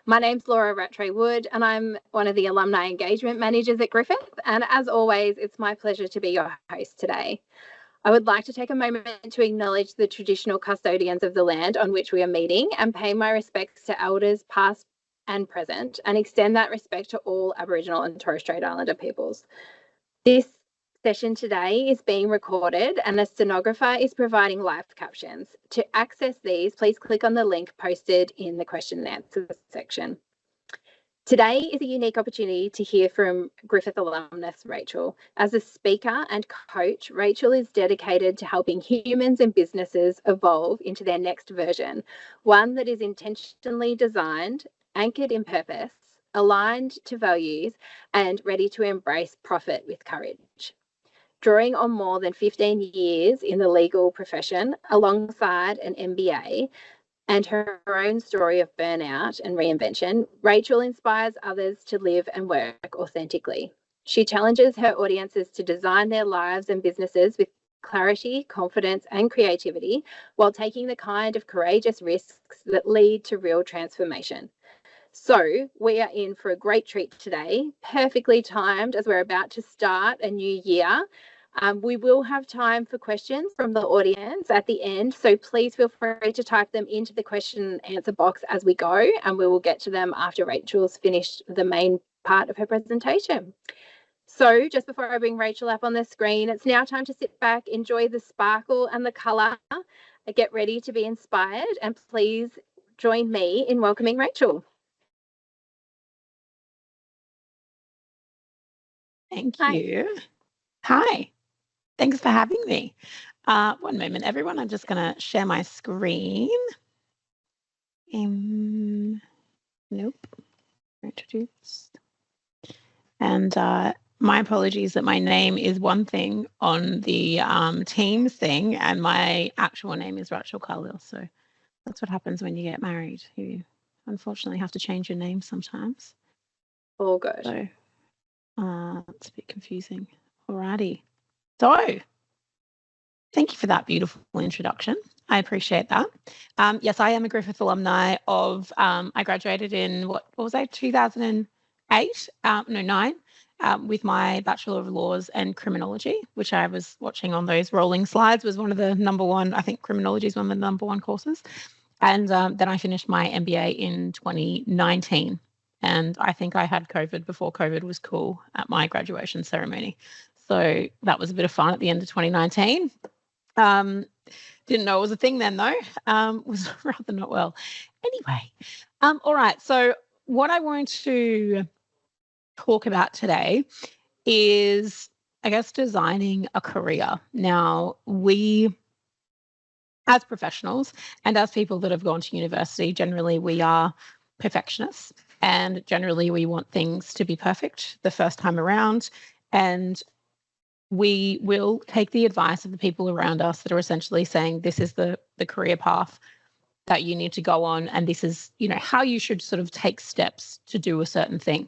My name's Laura Rachael and I'm one of the Alumni Engagement Managers at Griffith. And as always, it's my pleasure to be your host today. I would like to take a moment to acknowledge the traditional custodians of the land on which we are meeting and pay my respects to elders past and present, and extend that respect to all Aboriginal and Torres Strait Islander peoples. This session today is being recorded and a stenographer is providing live captions. To access these, please click on the link posted in the question and answer section. Today is a unique opportunity to hear from Griffith alumnus Rachael. As a speaker and coach, Rachael is dedicated to helping humans and businesses evolve into their next version, one that is intentionally designed, anchored in purpose, aligned to values, and ready to embrace profit with courage. Drawing on more than 15 years in the legal profession, alongside an MBA, and her own story of burnout and reinvention, Rachael inspires others to live and work authentically. She challenges her audiences to design their lives and businesses with clarity, confidence, and creativity, while taking the kind of courageous risks that lead to real transformation. So we are in for a great treat today, perfectly timed as we're about to start a new year. We will have time for questions from the audience at the end, so please feel free to type them into the question and answer box as we go, and we will get to them after Rachael's finished the main part of her presentation. So just before I bring Rachael up on the screen, it's now time to sit back, enjoy the sparkle and the colour, get ready to be inspired, and please join me in welcoming Rachael. Thank you. Hi. Thanks for having me. One moment, everyone. I'm just going to share my screen. Nope. Introduced. And my apologies that my name is one thing on the Teams thing, and my actual name is Rachael Carlisle. So that's what happens when you get married. You unfortunately have to change your name sometimes. All good. So it's a bit confusing. Alrighty. So, thank you for that beautiful introduction. I appreciate that. Yes, I am a Griffith alumni of, I graduated in, what was I, 2008? 9, with my Bachelor of Laws and Criminology, which I was watching on those rolling slides, was one of the #1, I think criminology is one of the #1 courses. And then I finished my MBA in 2019. And I think I had COVID before COVID was cool at my graduation ceremony. So that was a bit of fun at the end of 2019. Didn't know it was a thing then, though. Was rather not well. Anyway, all right. So what I want to talk about today is, I guess, designing a career. Now, we, as professionals and as people that have gone to university, generally we are perfectionists, and generally we want things to be perfect the first time around, and we will take the advice of the people around us that are essentially saying this is the career path that you need to go on, and this is, you know, how you should sort of take steps to do a certain thing.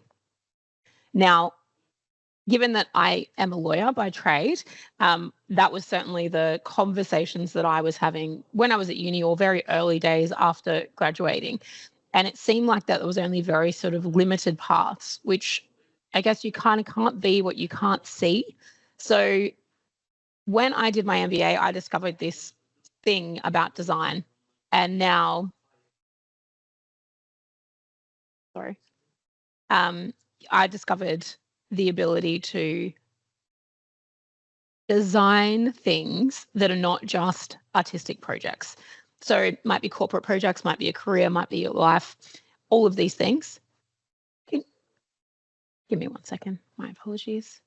Now, given that I am a lawyer by trade, that was certainly the conversations that I was having when I was at uni, or very early days after graduating. And it seemed like that there was only very sort of limited paths, which I guess you kind of can't be what you can't see. So when I did my MBA, I discovered this thing about design, and now, I discovered the ability to design things that are not just artistic projects. So it might be corporate projects, might be a career, might be your life, all of these things. Give me 1 second. My apologies.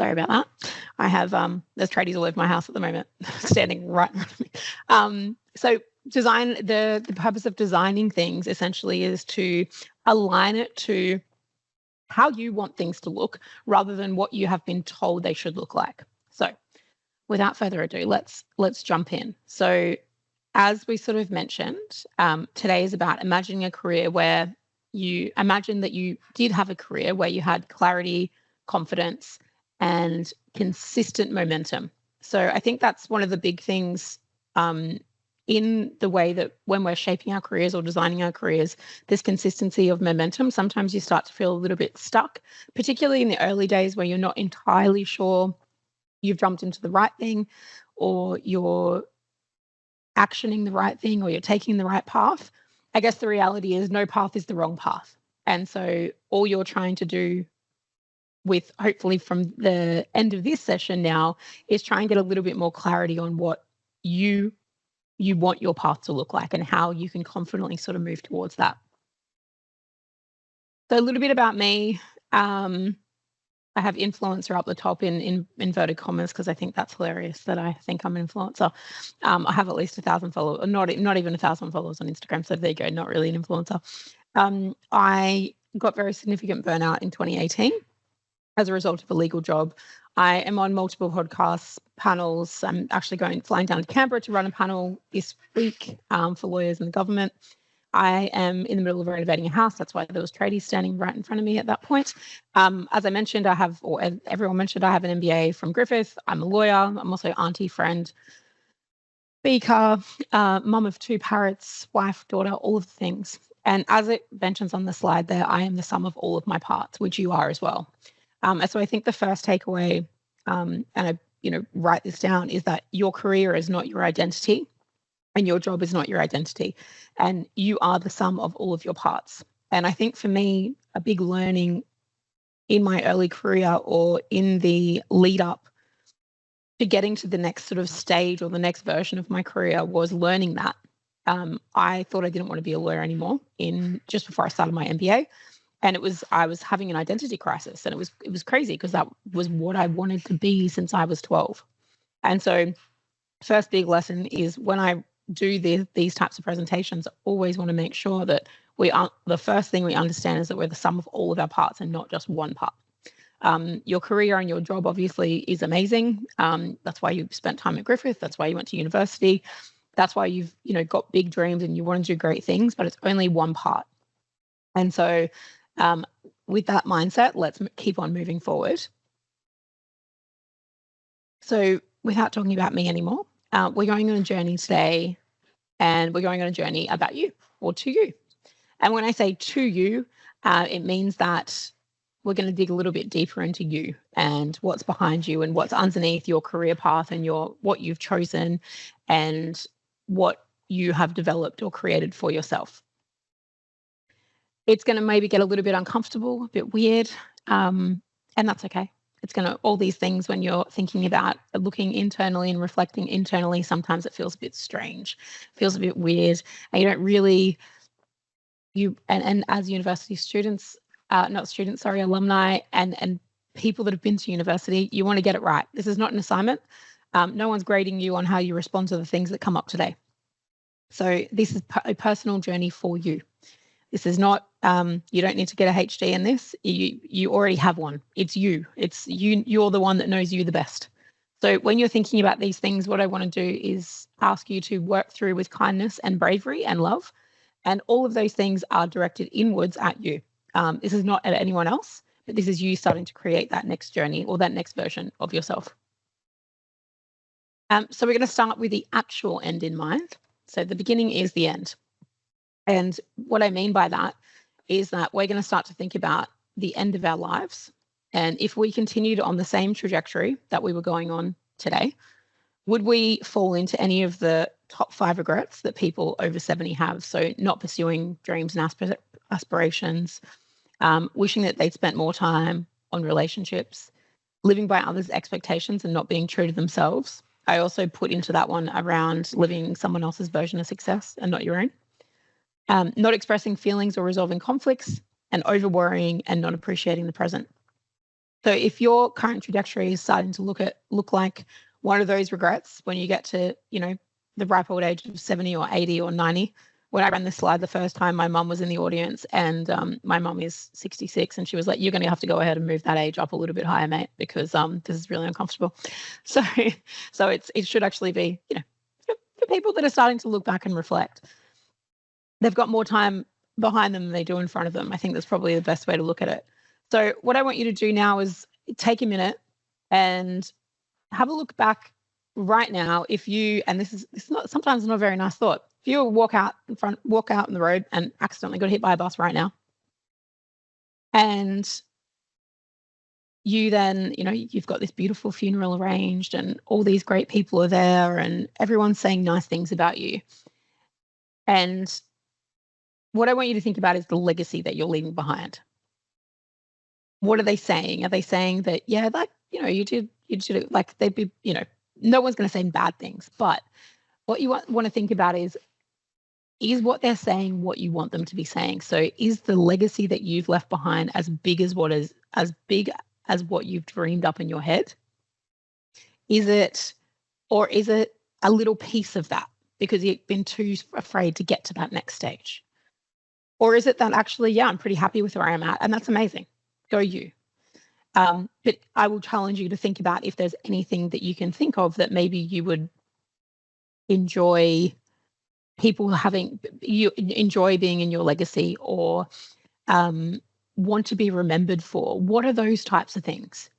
Sorry about that. I have, there's tradies all over my house at the moment, standing right in front of me. So design, the purpose of designing things essentially is to align it to how you want things to look rather than what you have been told they should look like. So without further ado, let's jump in. So as we sort of mentioned, today is about imagining a career where you imagine that you did have a career where you had clarity, confidence, and consistent momentum. So I think that's one of the big things in the way that when we're shaping our careers or designing our careers, this consistency of momentum. Sometimes you start to feel a little bit stuck, particularly in the early days where you're not entirely sure you've jumped into the right thing, or you're actioning the right thing, or you're taking the right path. I guess the reality is no path is the wrong path. And so all you're trying to do with, hopefully from the end of this session now, is try and get a little bit more clarity on what you want your path to look like and how you can confidently sort of move towards that. So a little bit about me. I have influencer up the top in inverted commas because I think that's hilarious that I think I'm an influencer. I have at least 1,000 followers, not even 1,000 followers on Instagram. So there you go, not really an influencer. I got very significant burnout in 2018 as a result of a legal job. I am on multiple podcasts, panels. I'm actually flying down to Canberra to run a panel this week for lawyers and the government. I am in the middle of renovating a house. That's why there was tradies standing right in front of me at that point. As I mentioned, everyone mentioned, I have an MBA from Griffith. I'm a lawyer. I'm also auntie, friend, speaker, mum of 2 parrots, wife, daughter, all of the things. And as it mentions on the slide there, I am the sum of all of my parts, which you are as well. And so I think the first takeaway, and I write this down, is that your career is not your identity. And your job is not your identity, and you are the sum of all of your parts. And I think for me, a big learning in my early career or in the lead up to getting to the next sort of stage or the next version of my career was learning that. I thought I didn't want to be a lawyer anymore just before I started my MBA. And I was having an identity crisis, and it was crazy because that was what I wanted to be since I was 12. And so first big lesson is when I do these types of presentations, I always want to make sure that the first thing we understand is that we're the sum of all of our parts and not just one part. Your career and your job obviously is amazing. That's why you spent time at Griffith. That's why you went to university. That's why you've got big dreams and you want to do great things, but it's only one part. And so with that mindset, let's keep on moving forward. So without talking about me anymore, we're going on a journey today, and we're going on a journey about you or to you. And when I say to you, it means that we're going to dig a little bit deeper into you and what's behind you and what's underneath your career path and what you've chosen and what you have developed or created for yourself. It's going to maybe get a little bit uncomfortable, a bit weird, and that's okay. It's going to, all these things when you're thinking about looking internally and reflecting internally, sometimes it feels a bit strange, feels a bit weird, and you don't really, and as university students, alumni and people that have been to university, you want to get it right. This is not an assignment. No one's grading you on how you respond to the things that come up today. So this is a personal journey for you. This is not, you don't need to get a HD in this. You already have one. It's you. You're the one that knows you the best. So when you're thinking about these things, what I want to do is ask you to work through with kindness and bravery and love. And all of those things are directed inwards at you. This is not at anyone else, but this is you starting to create that next journey or that next version of yourself. So we're going to start with the actual end in mind. So the beginning is the end. And what I mean by that is that we're going to start to think about the end of our lives. And if we continued on the same trajectory that we were going on today, would we fall into any of the top 5 regrets that people over 70 have? So not pursuing dreams and aspirations, wishing that they'd spent more time on relationships, living by others' expectations and not being true to themselves. I also put into that one around living someone else's version of success and not your own. Not expressing feelings or resolving conflicts, and over worrying and not appreciating the present. So if your current trajectory is starting to look like one of those regrets when you get to, the ripe old age of 70 or 80 or 90, when I ran this slide the first time, my mum was in the audience, and my mum is 66, and she was like, "You're going to have to go ahead and move that age up a little bit higher, mate, because this is really uncomfortable." So it should actually be, for people that are starting to look back and reflect. They've got more time behind them than they do in front of them. I think that's probably the best way to look at it. So what I want you to do now is take a minute and have a look back right now. If you, and this is not, sometimes not a very nice thought. If you walk out in the road and accidentally got hit by a bus right now, and you then, you've got this beautiful funeral arranged and all these great people are there and everyone's saying nice things about you. And what I want you to think about is the legacy that you're leaving behind. What are they saying? Are they saying that, yeah, like, you did it, like they'd be, no one's going to say bad things, but what you want to think about is what they're saying what you want them to be saying? So is the legacy that you've left behind as big as what you've dreamed up in your head? Is it a little piece of that because you've been too afraid to get to that next stage? Or is it that actually, yeah, I'm pretty happy with where I'm at and that's amazing. Go you. But I will challenge you to think about if there's anything that you can think of that maybe you would enjoy you enjoy being in your legacy or want to be remembered for. What are those types of things?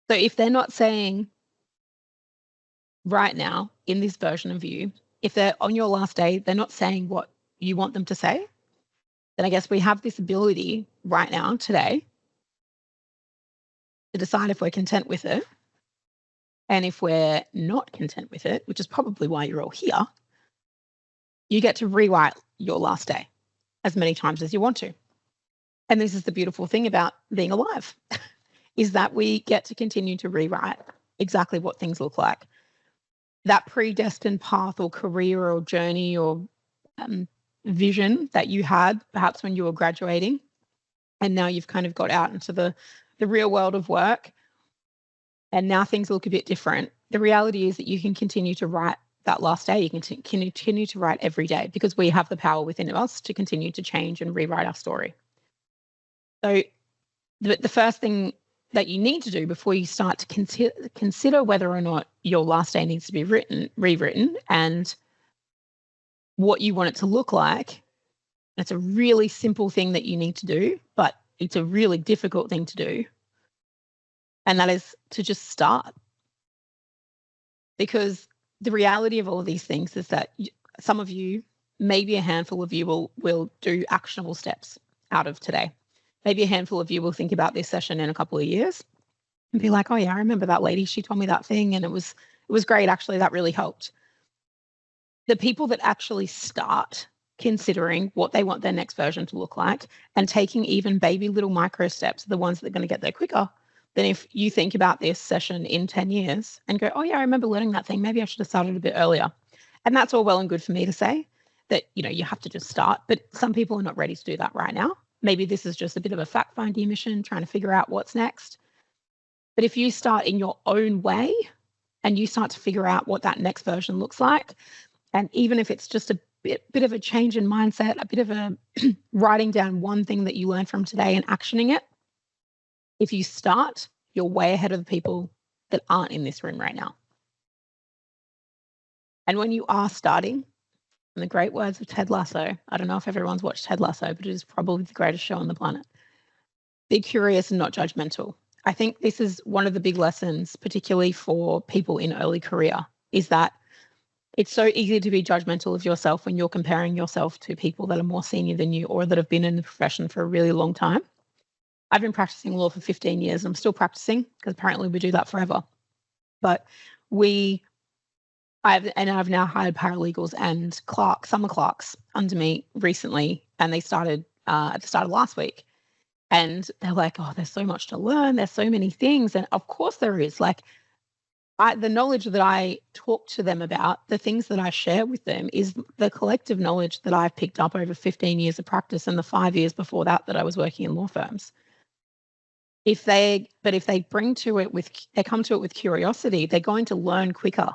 So if they're not saying right now in this version of you, if they're on your last day, they're not saying what you want them to say, then I guess we have this ability right now, today, to decide if we're content with it. And if we're not content with it, which is probably why you're all here, you get to rewrite your last day as many times as you want to. And this is the beautiful thing about being alive, is that we get to continue to rewrite exactly what things look like. That predestined path or career or journey or vision that you had perhaps when you were graduating, and now you've kind of got out into the real world of work, and now things look a bit different. The reality is that you can continue to write that last day. You can continue to write every day because we have the power within us to continue to change and rewrite our story. So the first thing that you need to do before you start to consider whether or not your last day needs to be rewritten and what you want it to look like, it's a really simple thing that you need to do, but it's a really difficult thing to do. And that is to just start. Because the reality of all of these things is that some of you, maybe a handful of you will do actionable steps out of today. Maybe a handful of you will think about this session in a couple of years and be like, oh yeah, I remember that lady. She told me that thing and it was great. Actually, that really helped. The people that actually start considering what they want their next version to look like and taking even baby little micro steps are the ones that are going to get there quicker than if you think about this session in 10 years and go, oh yeah, I remember learning that thing. Maybe I should have started a bit earlier. And that's all well and good for me to say that, you have to just start, but some people are not ready to do that right now. Maybe this is just a bit of a fact-finding mission, trying to figure out what's next. But if you start in your own way and you start to figure out what that next version looks like, and even if it's just a bit of a change in mindset, a bit of a writing down one thing that you learned from today and actioning it, if you start, you're way ahead of the people that aren't in this room right now. And when you are starting, in the great words of Ted Lasso, I don't know if everyone's watched Ted Lasso, but it is probably the greatest show on the planet. Be curious and not judgmental. I think this is one of the big lessons, particularly for people in early career, is that it's so easy to be judgmental of yourself when you're comparing yourself to people that are more senior than you or that have been in the profession for a really long time. I've been practicing law for 15 years and I'm still practicing because apparently we do that forever. But I've now hired paralegals and summer clerks under me recently, and they started at the start of last week. And they're like, oh, there's so much to learn. There's so many things. And of course there is. Like, the knowledge that I talk to them about, the things that I share with them is the collective knowledge that I've picked up over 15 years of practice and the 5 years before that I was working in law firms. If they come to it with curiosity, they're going to learn quicker.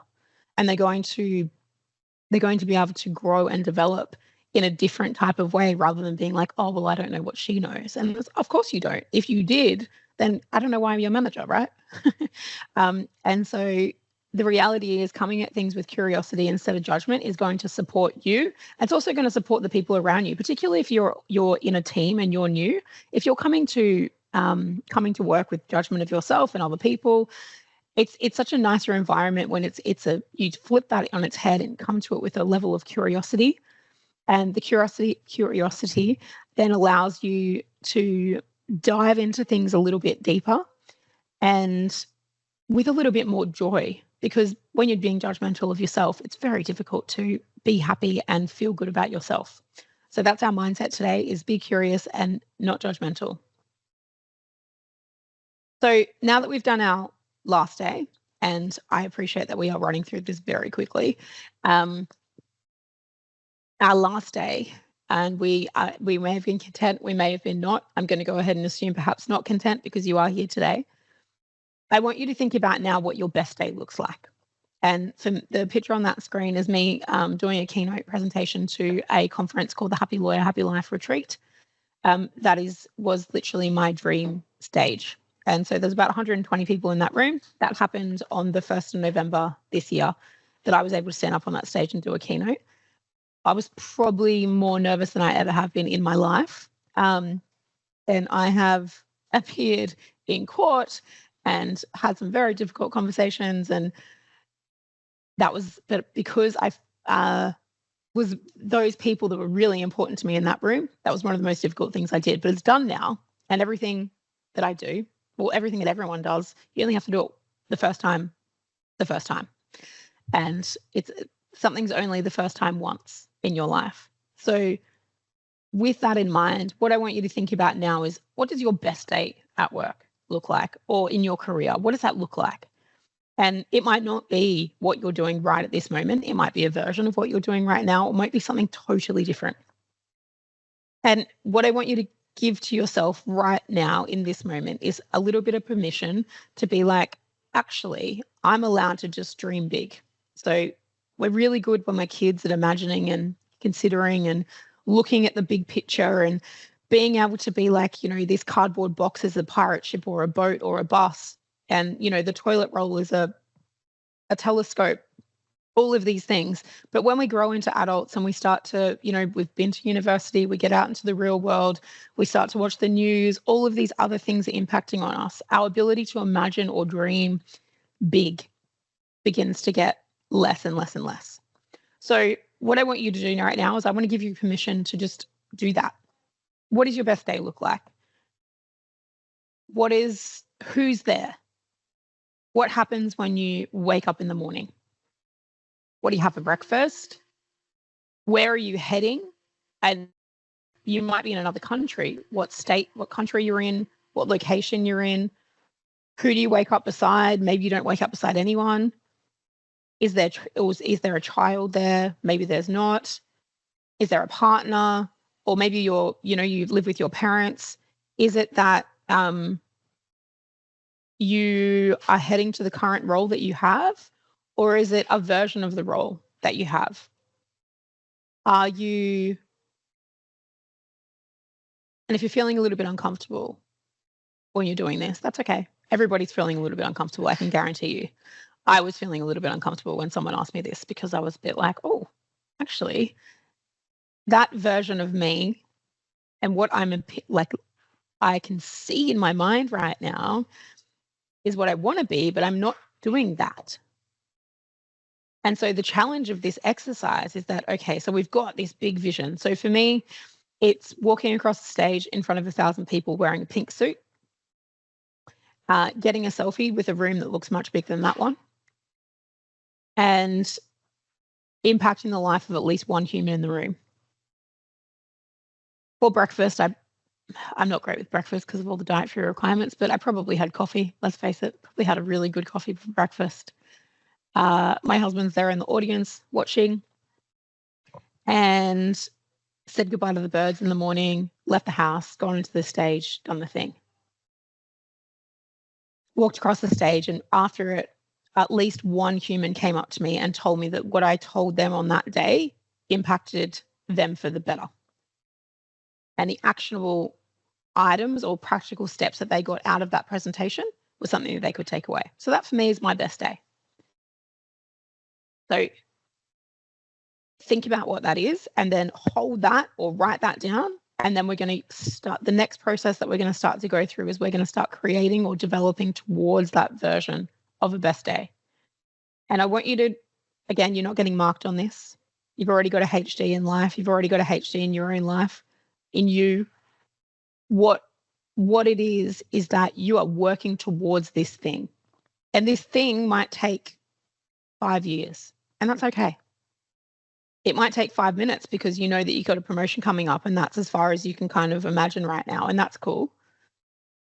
And they're going to be able to grow and develop in a different type of way rather than being like, oh, well, I don't know what she knows. And of course you don't. If you did, then I don't know why I'm your manager, right? And so the reality is coming at things with curiosity instead of judgment is going to support you. It's also going to support the people around you, particularly if you're in a team and you're new. If you're coming to work with judgment of yourself and other people, it's such a nicer environment when you flip that on its head and come to it with a level of curiosity. And the curiosity then allows you to dive into things a little bit deeper and with a little bit more joy, because when you're being judgmental of yourself, it's very difficult to be happy and feel good about yourself. So that's our mindset today, is be curious and not judgmental. So now that we've done our last day, and I appreciate that we are running through this very quickly, our last day, and we may have been content, we may have been not. I'm going to go ahead and assume perhaps not content because you are here today. I want you to think about now what your best day looks like. And so the picture on that screen is me doing a keynote presentation to a conference called the Happy Lawyer, Happy Life Retreat. Was literally my dream stage. And so there's about 120 people in that room. That happened on the 1st of November this year, that I was able to stand up on that stage and do a keynote. I was probably more nervous than I ever have been in my life. And I have appeared in court and had some very difficult conversations. And that was, but because I was those people that were really important to me in that room, that was one of the most difficult things I did. But it's done now. And everything that I do, well, everything that everyone does, you only have to do it the first time. And something's only the first time once in your life. So with that in mind, what I want you to think about now is, what does your best day at work look like, or in your career? What does that look like? And it might not be what you're doing right at this moment. It might be a version of what you're doing right now. It might be something totally different. And what I want you to give to yourself right now in this moment is a little bit of permission to be like, actually, I'm allowed to just dream big. So we're really good when we're kids at imagining and considering and looking at the big picture and being able to be like, this cardboard box is a pirate ship or a boat or a bus. And, the toilet roll is a telescope, all of these things. But when we grow into adults and we start to, we've been to university, we get out into the real world, we start to watch the news, all of these other things are impacting on us. Our ability to imagine or dream big begins to get less and less and less. So what I want you to do right now is I want to give you permission to just do that. What does your best day look like? Who's there? What happens when you wake up in the morning? What do you have for breakfast? Where are you heading? And you might be in another country. What state, what country you're in, what location you're in. Who do you wake up beside? Maybe you don't wake up beside anyone. Is there a child there? Maybe there's not. Is there a partner? Or maybe you live with your parents. Is it that you are heading to the current role that you have, or is it a version of the role that you have? And if you're feeling a little bit uncomfortable when you're doing this, that's okay. Everybody's feeling a little bit uncomfortable, I can guarantee you. I was feeling a little bit uncomfortable when someone asked me this, because I was a bit like, oh, actually, that version of me and what I can see in my mind right now is what I want to be, but I'm not doing that. And so the challenge of this exercise is that, okay, so we've got this big vision. So for me, it's walking across the stage in front of 1,000 people wearing a pink suit, getting a selfie with a room that looks much bigger than that one, and impacting the life of at least one human in the room. For breakfast, I'm not great with breakfast because of all the dietary requirements, but I probably had coffee, let's face it, probably had a really good coffee for breakfast. My husband's there in the audience watching, and said goodbye to the birds in the morning, left the house, gone into the stage, done the thing. Walked across the stage, and after it, at least one human came up to me and told me that what I told them on that day impacted them for the better. And the actionable items or practical steps that they got out of that presentation was something that they could take away. So that for me is my best day. So think about what that is and then hold that or write that down. And then we're going to start the next process that we're going to start to go through is we're going to start creating or developing towards that version of a best day. And I want you to, again, you're not getting marked on this. You've already got a HD in life. You've already got a HD in your own life, in you. What it is that you are working towards this thing. And this thing might take 5 years, and that's okay. It might take 5 minutes because you know that you've got a promotion coming up and that's as far as you can kind of imagine right now, and that's cool.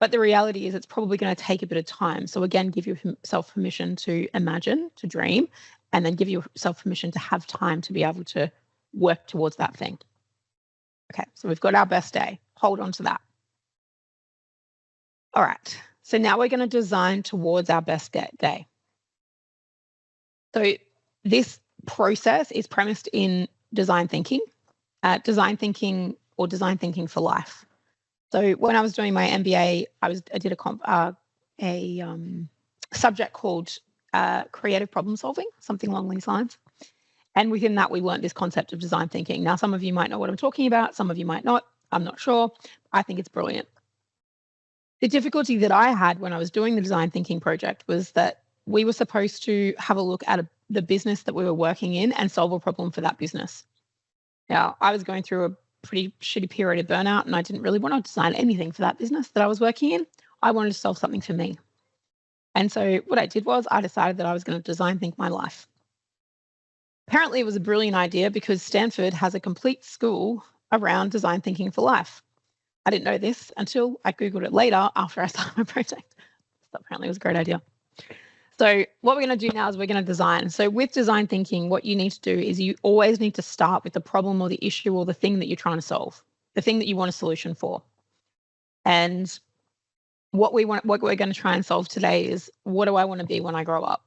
But the reality is it's probably going to take a bit of time. So again, give yourself permission to imagine, to dream, and then give yourself permission to have time to be able to work towards that thing. Okay, so we've got our best day. Hold on to that. All right, so now we're going to design towards our best day. So this process is premised in design thinking or design thinking for life. So when I was doing my MBA, I did a subject called creative problem solving, something along these lines. And within that, we learned this concept of design thinking. Now, some of you might know what I'm talking about. Some of you might not. I'm not sure. I think it's brilliant. The difficulty that I had when I was doing the design thinking project was that we were supposed to have a look at the business that we were working in and solve a problem for that business. Now, I was going through a pretty shitty period of burnout and I didn't really want to design anything for that business that I was working in. I wanted to solve something for me. And so what I did was I decided that I was going to design think my life. Apparently, it was a brilliant idea because Stanford has a complete school around design thinking for life. I didn't know this until I Googled it later after I started my project. So apparently it was a great idea. So what we're going to do now is we're going to design. So with design thinking, what you need to do is you always need to start with the problem or the issue or the thing that you're trying to solve, the thing that you want a solution for. And what we're going to try and solve today is, what do I want to be when I grow up?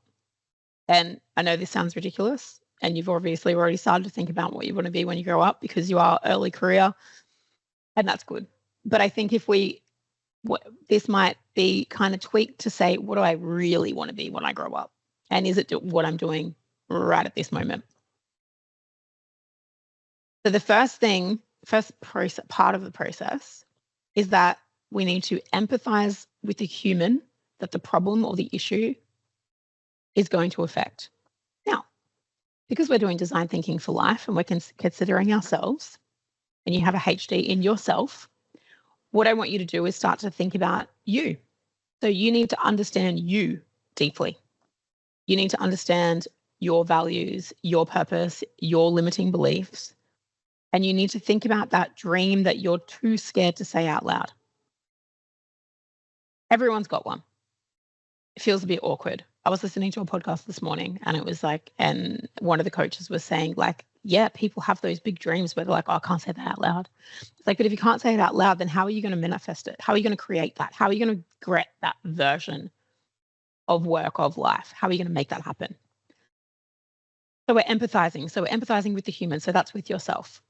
And I know this sounds ridiculous, and you've obviously already started to think about what you want to be when you grow up because you are early career, and that's good. But I think this might be kind of tweaked to say, what do I really want to be when I grow up? And is it what I'm doing right at this moment? So the first part of the process is that we need to empathize with the human that the problem or the issue is going to affect. Now, because we're doing design thinking for life and we're considering ourselves, and you have a HD in yourself, what I want you to do is start to think about you. So you need to understand you deeply. You need to understand your values, your purpose, your limiting beliefs. And you need to think about that dream that you're too scared to say out loud. Everyone's got one. It feels a bit awkward. I was listening to a podcast this morning and it was like, and one of the coaches was saying like, yeah, people have those big dreams where they're like, oh, I can't say that out loud. It's like, but if you can't say it out loud, then how are you going to manifest it? How are you going to create that? How are you going to get that version of work, of life? How are you going to make that happen? So we're empathizing. So we're empathizing with the human. So that's with yourself.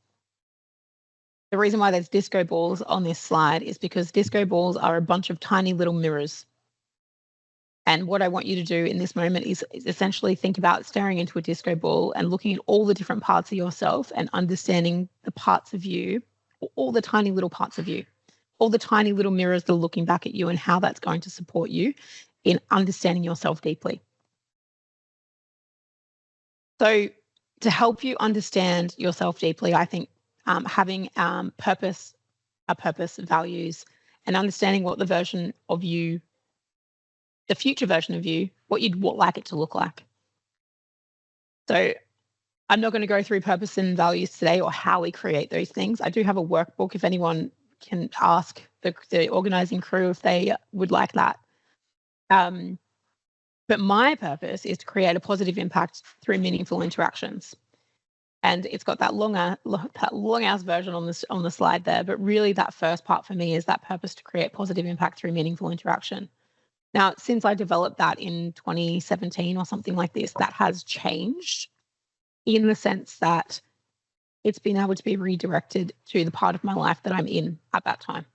The reason why there's disco balls on this slide is because disco balls are a bunch of tiny little mirrors. And what I want you to do in this moment is essentially think about staring into a disco ball and looking at all the different parts of yourself and understanding the parts of you, all the tiny little parts of you, all the tiny little mirrors that are looking back at you and how that's going to support you in understanding yourself deeply. So to help you understand yourself deeply, I think having purpose, values, and understanding what the version of you, the future version of you, what you'd like it to look like. So I'm not going to go through purpose and values today or how we create those things. I do have a workbook if anyone can ask the organizing crew if they would like that. But my purpose is to create a positive impact through meaningful interactions. And it's got that long ass version on the slide there. But really that first part for me is that purpose to create positive impact through meaningful interaction. Now, since I developed that in 2017 or something like this, that has changed in the sense that it's been able to be redirected to the part of my life that I'm in at that time.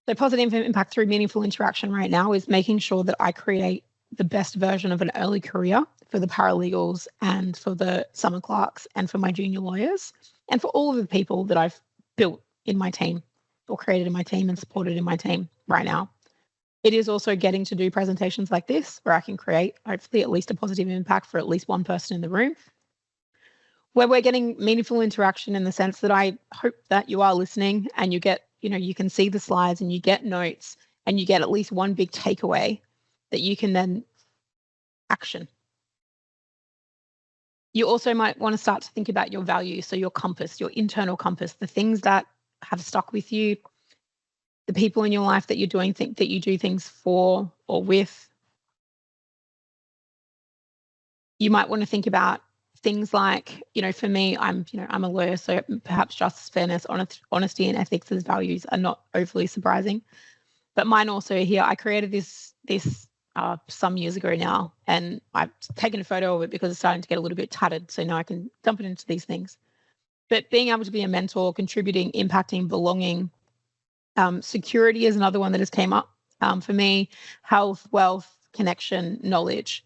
So positive impact through meaningful interaction right now is making sure that I create the best version of an early career for the paralegals and for the summer clerks and for my junior lawyers and for all of the people that I've built in my team or created in my team and supported in my team right now. It is also getting to do presentations like this where I can create hopefully at least a positive impact for at least one person in the room, where we're getting meaningful interaction in the sense that I hope that you are listening and you get, you can see the slides and you get notes and you get at least one big takeaway that you can then action. You also might want to start to think about your values, so your compass, your internal compass, the things that have stuck with you, the people in your life that you're doing, that you do things for or with. You might want to think about things like, for me, I'm a lawyer, so perhaps justice, fairness, honesty, and ethics as values are not overly surprising. But mine also here, I created this some years ago now, and I've taken a photo of it because it's starting to get a little bit tattered. So now I can dump it into these things. But being able to be a mentor, contributing, impacting, belonging, security is another one that has came up for me. Health, wealth, connection, knowledge.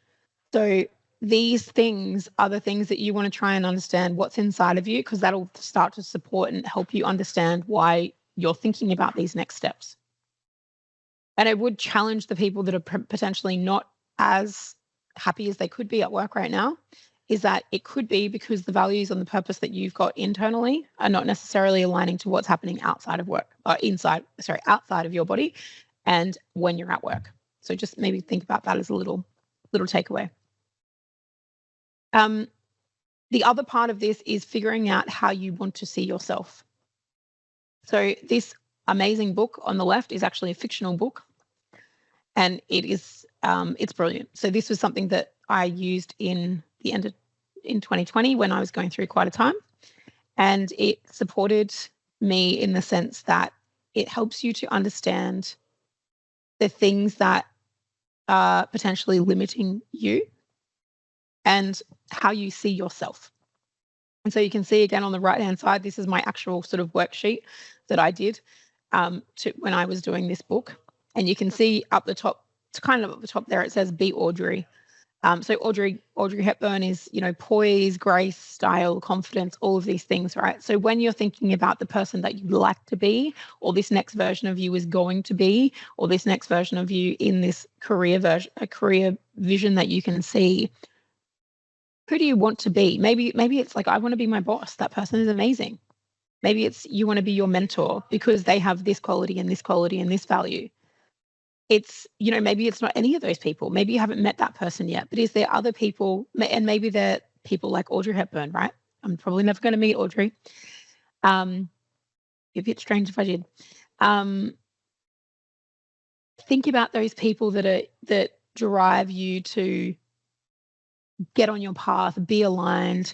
So these things are the things that you want to try and understand what's inside of you, because that'll start to support and help you understand why you're thinking about these next steps. And I would challenge the people that are potentially not as happy as they could be at work right now, is that it could be because the values and the purpose that you've got internally are not necessarily aligning to what's happening outside of work, or outside of your body and when you're at work. So just maybe think about that as a little takeaway. The other part of this is figuring out how you want to see yourself. So this amazing book on the left is actually a fictional book, and it's brilliant. So this was something that I used in 2020 when I was going through quite a time, and it supported me in the sense that it helps you to understand the things that are potentially limiting you and how you see yourself. And so you can see again on the right-hand side, this is my actual sort of worksheet that I did when I was doing this book. And you can see up the top, it's kind of up the top there, it says be Audrey. So Audrey Hepburn is, poise, grace, style, confidence, all of these things, right? So when you're thinking about the person that you'd like to be, or this next version of you is going to be, or this next version of you in this career vision that you can see, who do you want to be? Maybe it's like, I want to be my boss. That person is amazing. Maybe it's you want to be your mentor because they have this quality and this quality and this value. It's, maybe it's not any of those people. Maybe you haven't met that person yet, but is there other people? And maybe they're people like Audrey Hepburn, right? I'm probably never going to meet Audrey. It'd be a bit strange if I did. Think about those people that drive you to get on your path, be aligned,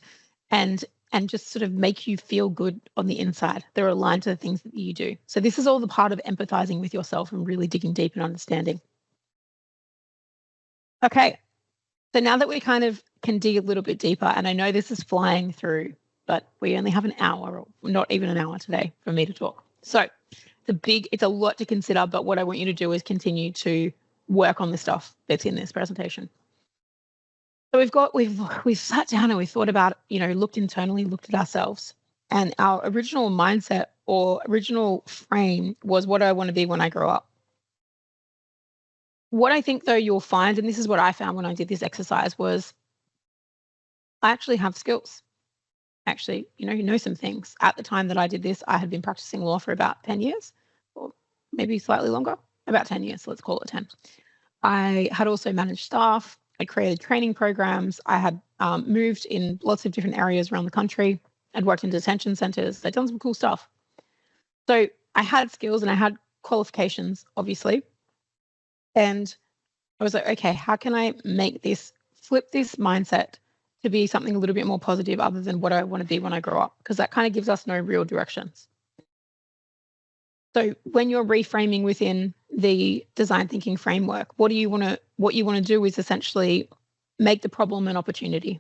and just sort of make you feel good on the inside. They're aligned to the things that you do. So this is all the part of empathizing with yourself and really digging deep and understanding. Okay, so now that we kind of can dig a little bit deeper, and I know this is flying through, but we only have an hour, or not even an hour today for me to talk. So it's a lot to consider, but what I want you to do is continue to work on the stuff that's in this presentation. So we've sat down and we've thought about, looked internally, looked at ourselves, and our original mindset or original frame was what I want to be when I grow up. What I think though you'll find, and this is what I found when I did this exercise, was I actually have skills. Actually, know some things. At the time that I did this, I had been practicing law for about 10 years, or maybe slightly longer, about 10 years, let's call it 10. I had also managed staff. I created training programs. I had moved in lots of different areas around the country. I'd worked in detention centers. I'd done some cool stuff. So I had skills and I had qualifications, obviously. And I was like, okay, how can I flip this mindset to be something a little bit more positive other than what I want to be when I grow up? Because that kind of gives us no real directions. So when you're reframing within the design thinking framework, what you want to do is essentially make the problem an opportunity.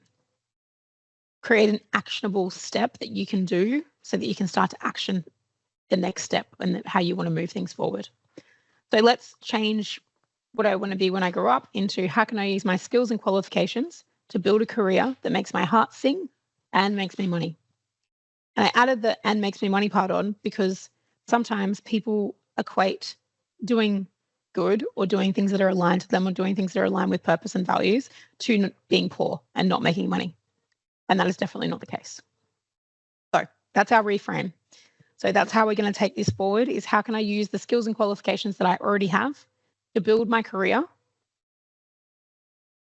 Create an actionable step that you can do so that you can start to action the next step and how you want to move things forward. So let's change what I want to be when I grow up into how can I use my skills and qualifications to build a career that makes my heart sing and makes me money. And I added the and makes me money part on because sometimes people equate doing good or doing things that are aligned to them or doing things that are aligned with purpose and values to being poor and not making money. And that is definitely not the case. So that's our reframe. So that's how we're going to take this forward, is how can I use the skills and qualifications that I already have to build my career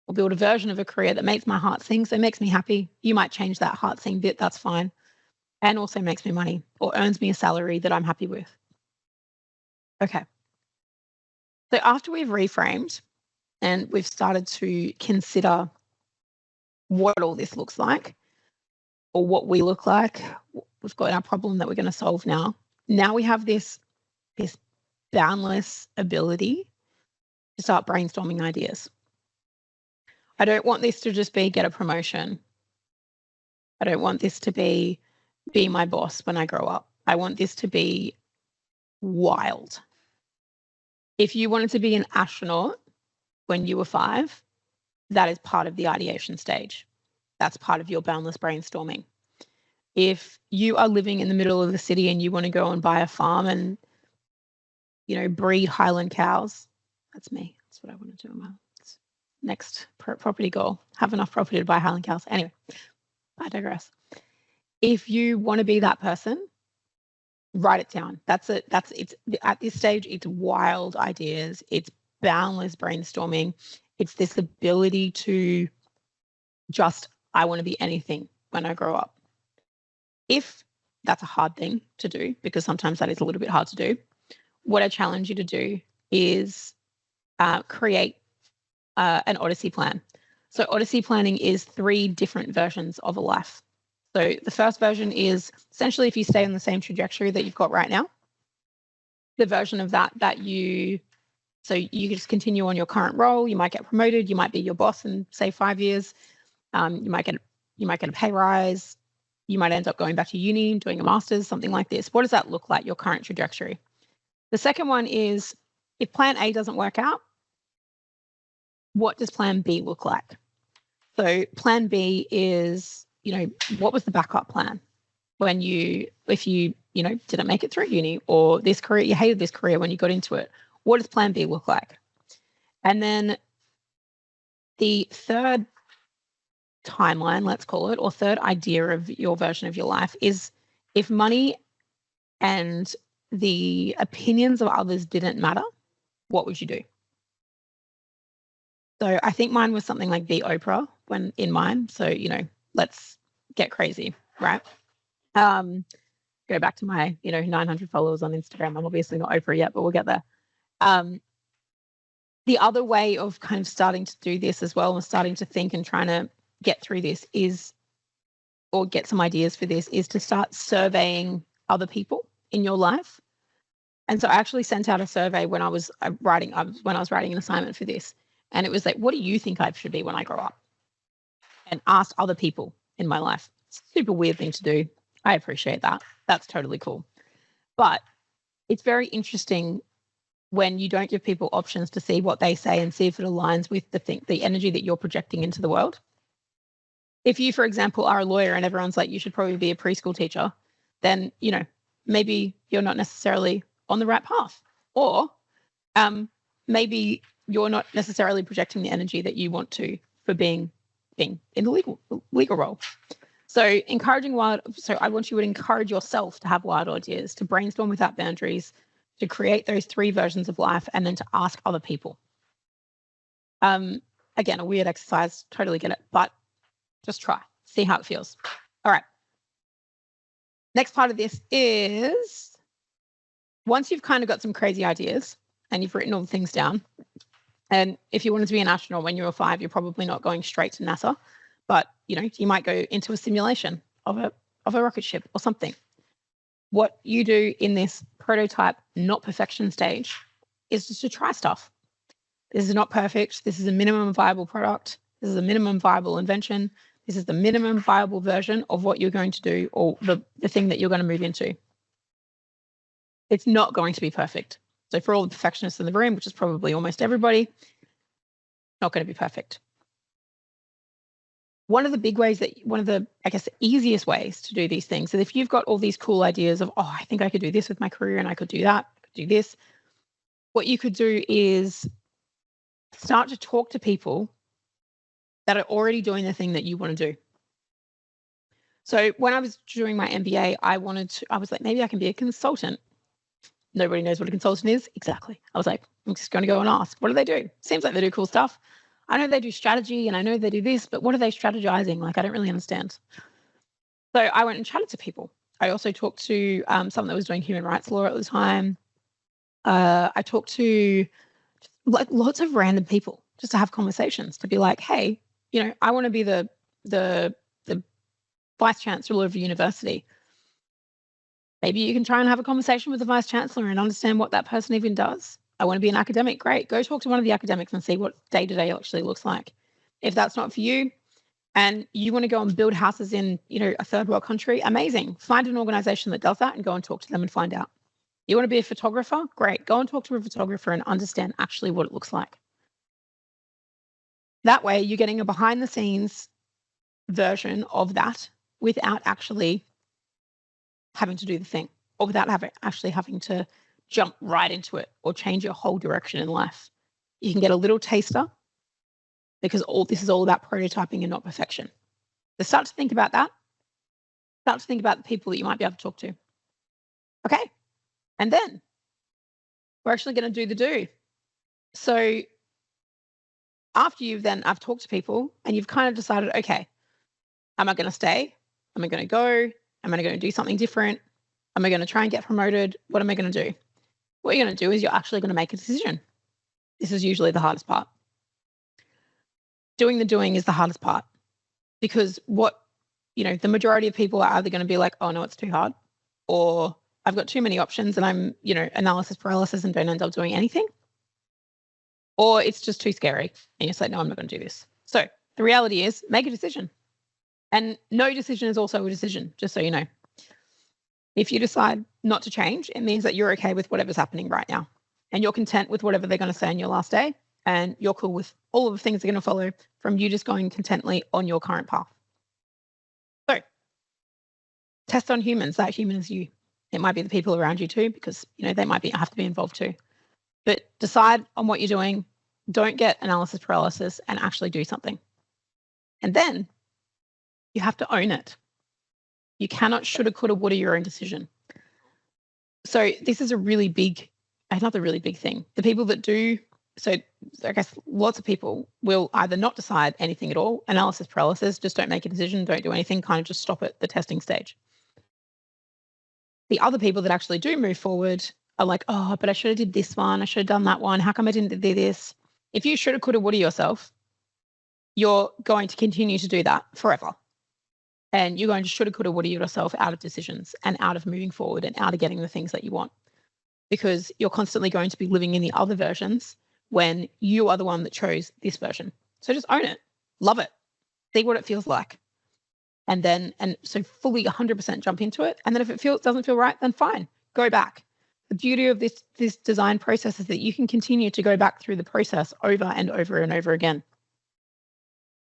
or build a version of a career that makes my heart sing, so it makes me happy. You might change that heart sing bit, that's fine. And also makes me money or earns me a salary that I'm happy with. Okay. So after we've reframed and we've started to consider what all this looks like or what we look like, we've got our problem that we're going to solve now. Now we have this boundless ability to start brainstorming ideas. I don't want this to just be get a promotion. I don't want this to be my boss when I grow up. I want this to be wild. If you wanted to be an astronaut when you were 5, that is part of the ideation stage. That's part of your boundless brainstorming. If you are living in the middle of the city and you want to go and buy a farm and, breed Highland cows, that's me. That's what I want to do. Next property goal, have enough property to buy Highland cows. Anyway, I digress. If you want to be that person, write it down. It's at this stage, it's wild ideas. It's boundless brainstorming. It's this ability to I want to be anything when I grow up. If that's a hard thing to do, because sometimes that is a little bit hard to do, what I challenge you to do is create an Odyssey plan. So Odyssey planning is 3 different versions of a life. So the first version is essentially if you stay on the same trajectory that you've got right now, the version of that you just continue on your current role. You might get promoted. You might be your boss in say 5 years. You might get a pay rise. You might end up going back to uni, doing a master's, something like this. What does that look like, your current trajectory? The second one is if plan A doesn't work out, what does plan B look like? So plan B is, what was the backup plan if you didn't make it through uni, or this career, you hated this career when you got into it? What does plan B look like? And then the third timeline, let's call it, or third idea of your version of your life is if money and the opinions of others didn't matter, what would you do? So I think mine was something like the Oprah when in mine. So, let's get crazy, right? Go back to my, 900 followers on Instagram. I'm obviously not Oprah yet, but we'll get there. The other way of kind of starting to do this as well and starting to think and trying to get through this or get some ideas for this is to start surveying other people in your life. And so I actually sent out a survey when I was writing an assignment for this. And it was like, what do you think I should be when I grow up? And asked other people in my life. Super weird thing to do. I appreciate that. That's totally cool. But it's very interesting when you don't give people options to see what they say and see if it aligns with the energy that you're projecting into the world. If you, for example, are a lawyer and everyone's like, you should probably be a preschool teacher, then, maybe you're not necessarily on the right path. Or maybe you're not necessarily projecting the energy that you want to for being in the legal role. So I want you to encourage yourself to have wild ideas, to brainstorm without boundaries, to create those 3 versions of life, and then to ask other people. Again, a weird exercise, totally get it, but just try, see how it feels. All right. Next part of this is once you've kind of got some crazy ideas and you've written all the things down, and if you wanted to be an astronaut when you were 5, you're probably not going straight to NASA, but you might go into a simulation of a rocket ship or something. What you do in this prototype, not perfection stage, is just to try stuff. This is not perfect. This is a minimum viable product. This is a minimum viable invention. This is the minimum viable version of what you're going to do or the thing that you're going to move into. It's not going to be perfect. So for all the perfectionists in the room, which is probably almost everybody, not going to be perfect. one of the, I guess, the easiest ways to do these things is if you've got all these cool ideas of, oh, I think I could do this with my career and I could do that, I could do this. What you could do is start to talk to people that are already doing the thing that you want to do. So when I was doing my MBA, I was like, maybe I can be a consultant. Nobody knows what a consultant is. Exactly. I was like, I'm just going to go and ask, what do they do? Seems like they do cool stuff. I know they do strategy and I know they do this, but what are they strategizing? Like, I don't really understand. So I went and chatted to people. I also talked to someone that was doing human rights law at the time. I talked to like lots of random people just to have conversations, to be like, hey, I want to be the vice chancellor of a university. Maybe you can try and have a conversation with the vice chancellor and understand what that person even does. I want to be an academic. Great. Go talk to one of the academics and see what day-to-day actually looks like. If that's not for you and you want to go and build houses in, a third world country, amazing. Find an organization that does that and go and talk to them and find out. You want to be a photographer? Great. Go and talk to a photographer and understand actually what it looks like. That way you're getting a behind the scenes version of that without actually having to do the thing, or without actually having to jump right into it or change your whole direction in life. You can get a little taster, because this is all about prototyping and not perfection. So start to think about that. Start to think about the people that you might be able to talk to. Okay. And then we're actually going to do the do. So after I've talked to people and you've kind of decided, okay, am I going to stay? Am I going to go? Am I going to do something different? Am I going to try and get promoted? What am I going to do? What you're going to do is you're actually going to make a decision. This is usually the hardest part. Doing the doing is the hardest part, because the majority of people are either going to be like, oh no, it's too hard, or I've got too many options and I'm, analysis paralysis and don't end up doing anything, or it's just too scary and you say, no, I'm not going to do this. So the reality is, make a decision. And no decision is also a decision, just so you know. If you decide not to change, it means that you're okay with whatever's happening right now. And you're content with whatever they're going to say on your last day. And you're cool with all of the things that are going to follow from you just going contently on your current path. So, test on humans. That human is you. It might be the people around you too, because, they might have to be involved too. But decide on what you're doing. Don't get analysis paralysis and actually do something. And then you have to own it. You cannot shoulda, coulda, woulda your own decision. So this is another really big thing. The people that do, so I guess lots of people will either not decide anything at all, analysis paralysis, just don't make a decision, don't do anything, kind of just stop at the testing stage. The other people that actually do move forward are like, oh, but I should have did this one, I should have done that one, how come I didn't do this? If you shoulda, coulda, woulda yourself, you're going to continue to do that forever. And you're going to shoulda, coulda, woulda yourself out of decisions and out of moving forward and out of getting the things that you want, because you're constantly going to be living in the other versions when you are the one that chose this version. So just own it, love it, see what it feels like. And so fully 100% jump into it. And then if it doesn't feel right, then fine, go back. The beauty of this design process is that you can continue to go back through the process over and over and over again.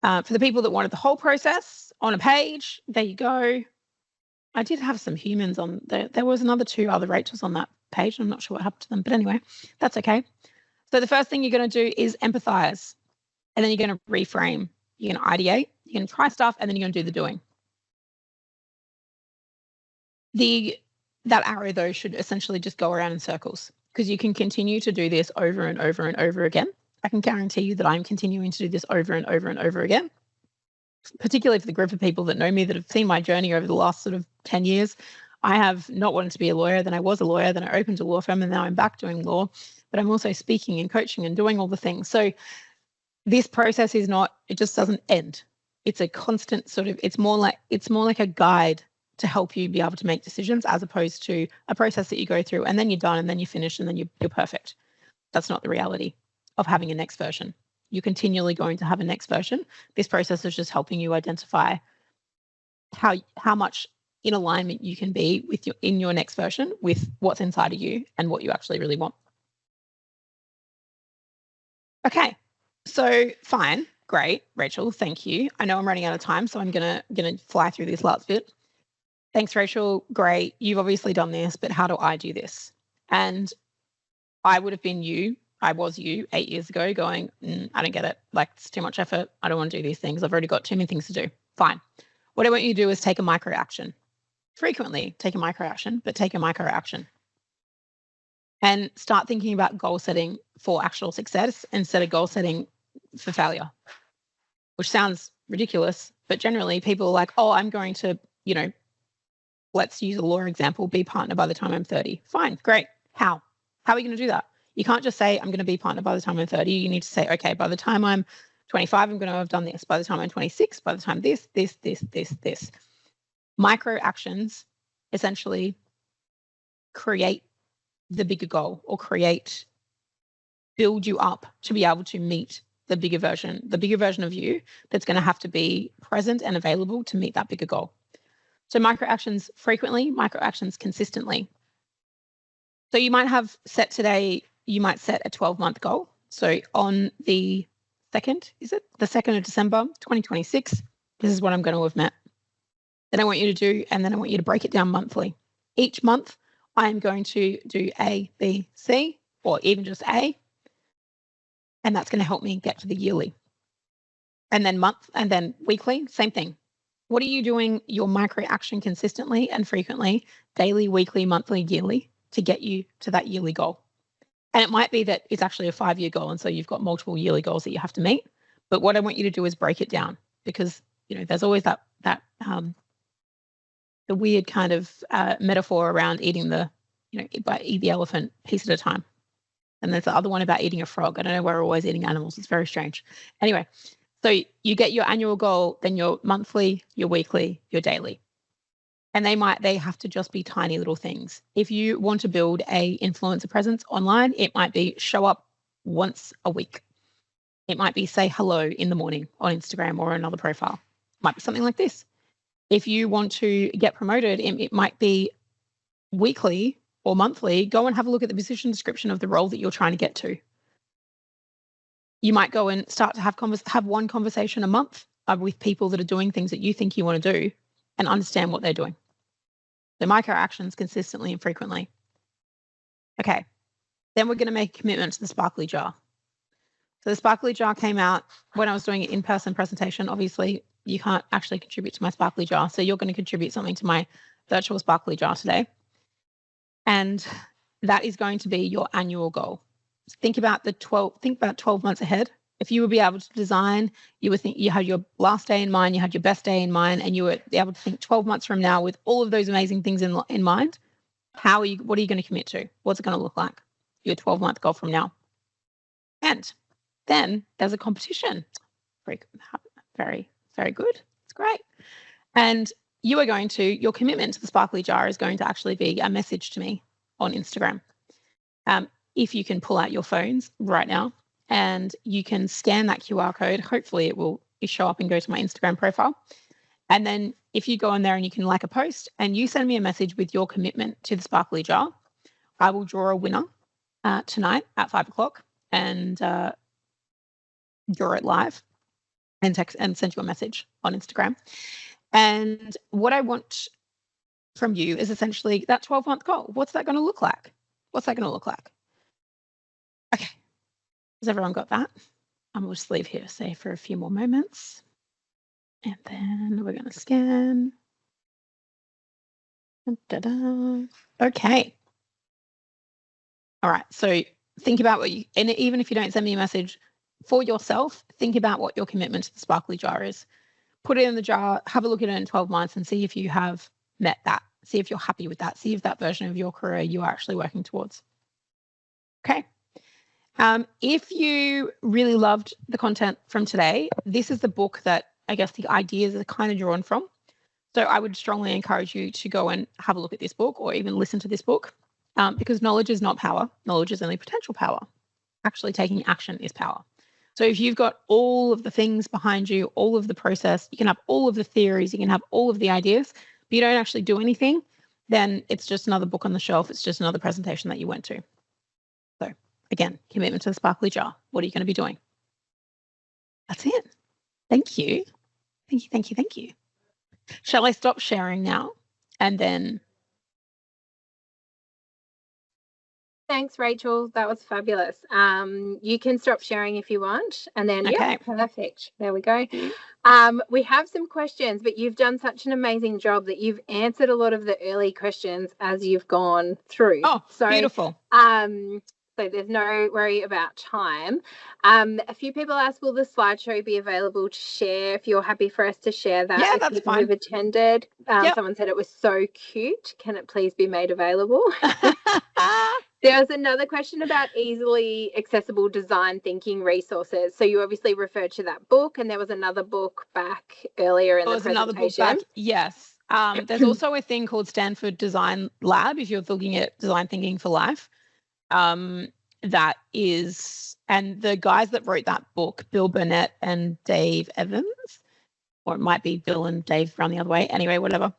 For the people that wanted the whole process on a page, there you go. I did have some humans on there. There was two other Rachels on that page. I'm not sure what happened to them, but anyway, that's okay. So the first thing you're going to do is empathize, and then you're going to reframe. You're going to ideate, you're going to try stuff, and then you're going to do the doing. That arrow, though, should essentially just go around in circles, because you can continue to do this over and over and over again. I can guarantee you that I'm continuing to do this over and over and over again, particularly for the group of people that know me, that have seen my journey over the last sort of 10 years. I have not wanted to be a lawyer, then I was a lawyer, then I opened a law firm, and now I'm back doing law, but I'm also speaking and coaching and doing all the things. So this process it just doesn't end. It's a constant it's more like a guide to help you be able to make decisions, as opposed to a process that you go through and then you're done and then you finish and then you're perfect. That's not the reality of having a next version. You're continually going to have a next version. This process is just helping you identify how much in alignment you can be in your next version with what's inside of you and what you actually really want. Okay, so fine. Great, Rachel, thank you. I know I'm running out of time, so I'm gonna fly through this last bit. Thanks, Rachel. Great. You've obviously done this, but how do I do this? And I would have been you. I was you 8 years ago going, I don't get it. Like, it's too much effort. I don't want to do these things. I've already got too many things to do. Fine. What I want you to do is take a micro action. Frequently take a micro action, but take a micro action. And start thinking about goal setting for actual success instead of goal setting for failure, which sounds ridiculous, but generally people are like, oh, I'm going to, let's use a law example, be partner by the time I'm 30. Fine, great. How? How are you going to do that? You can't just say, I'm going to be partner by the time I'm 30. You need to say, okay, by the time I'm 25, I'm going to have done this. By the time I'm 26, by the time this. Micro actions essentially create the bigger goal or build you up to be able to meet the bigger version of you that's going to have to be present and available to meet that bigger goal. So micro actions frequently, micro actions consistently. So you might have set today, you might set a 12-month goal. So on the 2nd, is it? The 2nd of December, 2026, this is what I'm going to have met. Then I want you to do, and then I want you to break it down monthly. Each month, I am going to do A, B, C, or even just A. And that's going to help me get to the yearly. And then weekly, same thing. What are you doing your micro action consistently and frequently, daily, weekly, monthly, yearly, to get you to that yearly goal? And it might be that it's actually a 5-year goal, and so you've got multiple yearly goals that you have to meet. But what I want you to do is break it down, because there's always that the weird kind of metaphor around eating eat the elephant piece at a time. And there's the other one about eating a frog. I don't know why we're always eating animals. It's very strange. Anyway, so you get your annual goal, then your monthly, your weekly, your daily. And they have to just be tiny little things. If you want to build a influencer presence online, it might be show up once a week. It might be say hello in the morning on Instagram or another profile. It might be something like this. If you want to get promoted, it might be weekly or monthly. Go and have a look at the position description of the role that you're trying to get to. You might go and start to have one conversation a month with people that are doing things that you think you want to do and understand what they're doing. So micro actions consistently and frequently. Okay, then we're going to make a commitment to the sparkly jar. So the sparkly jar came out when I was doing an in-person presentation. Obviously, you can't actually contribute to my sparkly jar, so you're going to contribute something to my virtual sparkly jar today. And that is going to be your annual goal. Think about 12 months ahead. If you would be able to design, you would think you had your last day in mind, you had your best day in mind, and you were able to think 12 months from now with all of those amazing things in mind. What are you going to commit to? What's it going to look like? Your 12-month goal from now. And then there's a competition. Very, very good. It's great. And your commitment to the sparkly jar is going to actually be a message to me on Instagram. If you can pull out your phones right now and you can scan that QR code, hopefully it will show up and go to my Instagram profile. And then if you go in there and you can like a post and you send me a message with your commitment to the sparkly jar, I will draw a winner tonight at 5:00 and draw it live and text and send you a message on Instagram. And what I want from you is essentially that 12-month goal. What's that going to look like? Okay. Has everyone got that? We'll just leave here, say, for a few more moments. And then we're going to scan. Da-da. Okay. All right. So think about and even if you don't send me a message for yourself, think about what your commitment to the sparkly jar is. Put it in the jar, have a look at it in 12 months and see if you have met that. See if you're happy with that. See if that version of your career you are actually working towards. Okay. If you really loved the content from today, this is the book that I guess the ideas are kind of drawn from. So I would strongly encourage you to go and have a look at this book or even listen to this book because knowledge is not power. Knowledge is only potential power. Actually taking action is power. So if you've got all of the things behind you, all of the process, you can have all of the theories, you can have all of the ideas, but you don't actually do anything, then it's just another book on the shelf. It's just another presentation that you went to. So again, commitment to the sparkly jar. What are you going to be doing? That's it. Thank you. Thank you, thank you, thank you. Shall I stop sharing now and then? Thanks, Rachel. That was fabulous. You can stop sharing if you want. And then, Okay. yeah, perfect. There we go. We have some questions, but you've done such an amazing job that you've answered a lot of the early questions as you've gone through. Oh, so beautiful. So there's no worry about time. A few people asked, will the slideshow be available to share? If you're happy for us to share that with people who've attended. Someone said it was so cute. Can it please be made available? There was another question about easily accessible design thinking resources. So you obviously referred to that book, and there was another book back earlier in the presentation. Another book back, yes. There's also a thing called Stanford Design Lab, if you're looking at design thinking for life. That is, and the guys that wrote that book, Bill Burnett and Dave Evans, or it might be Bill and Dave run the other way. Anyway, whatever.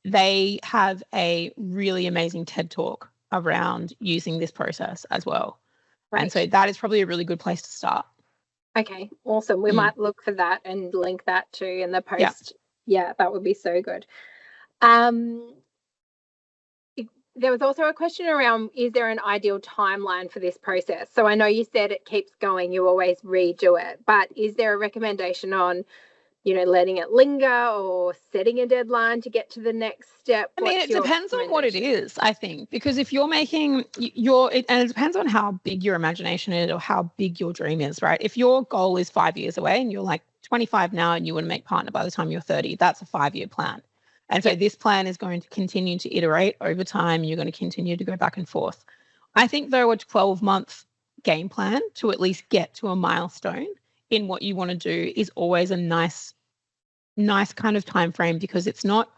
They have a really amazing TED Talk around using this process as well. Right. And so that is probably a really good place to start. Okay, awesome. We might look for that and link that too in the post. Yeah, that would be so good. There was also a question around, is there an ideal timeline for this process? So I know you said it keeps going, you always redo it, but is there a recommendation on, letting it linger or setting a deadline to get to the next step? I mean, it depends on what it is, I think, because if you're making and it depends on how big your imagination is or how big your dream is, right? If your goal is 5 years away and you're like 25 now and you want to make partner by the time you're 30, that's a 5-year plan. And so this plan is going to continue to iterate over time. You're going to continue to go back and forth. I think, though, a 12-month game plan to at least get to a milestone in what you want to do is always a nice kind of time frame, because it's not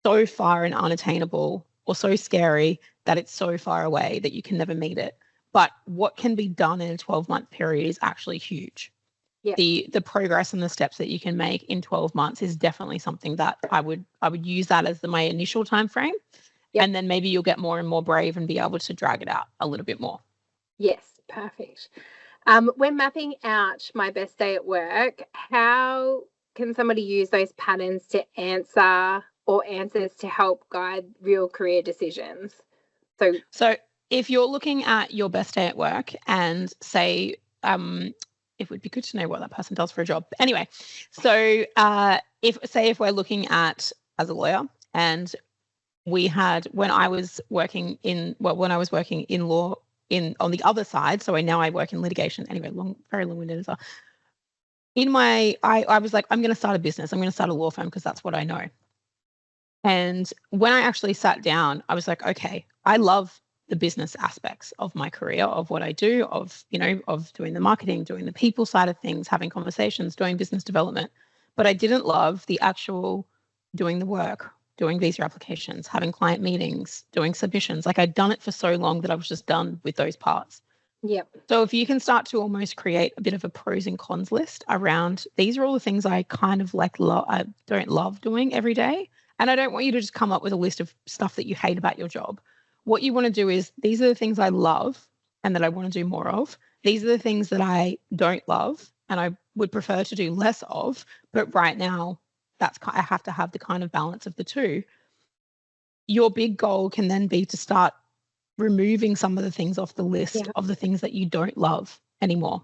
so far and unattainable or so scary that it's so far away that you can never meet it. But what can be done in a 12-month period is actually huge. The progress and the steps that you can make in 12 months is definitely something that I would use that as my initial time frame. And then maybe you'll get more and more brave and be able to drag it out a little bit more. Yes, perfect. When mapping out my best day at work, how can somebody use those patterns to answers to help guide real career decisions? So if you're looking at your best day at work and say, it would be good to know what that person does for a job. Anyway, so if we're looking at as a lawyer, and we had when I was working in law on the other side, so now I work in litigation. Anyway, very long-winded as well. I was like, I'm going to start a business. I'm going to start a law firm because that's what I know. And when I actually sat down, I was like, okay, I love the business aspects of my career, of what I do, of doing the marketing, doing the people side of things, having conversations, doing business development. But I didn't love the actual doing the work, doing visa applications, having client meetings, doing submissions. Like, I'd done it for so long that I was just done with those parts. Yep. So if you can start to almost create a bit of a pros and cons list around, these are all the things I kind of like, I don't love doing every day. And I don't want you to just come up with a list of stuff that you hate about your job. What you want to do is, these are the things I love and that I want to do more of. These are the things that I don't love and I would prefer to do less of. But right now, I have to have the kind of balance of the two. Your big goal can then be to start removing some of the things off the list of the things that you don't love anymore.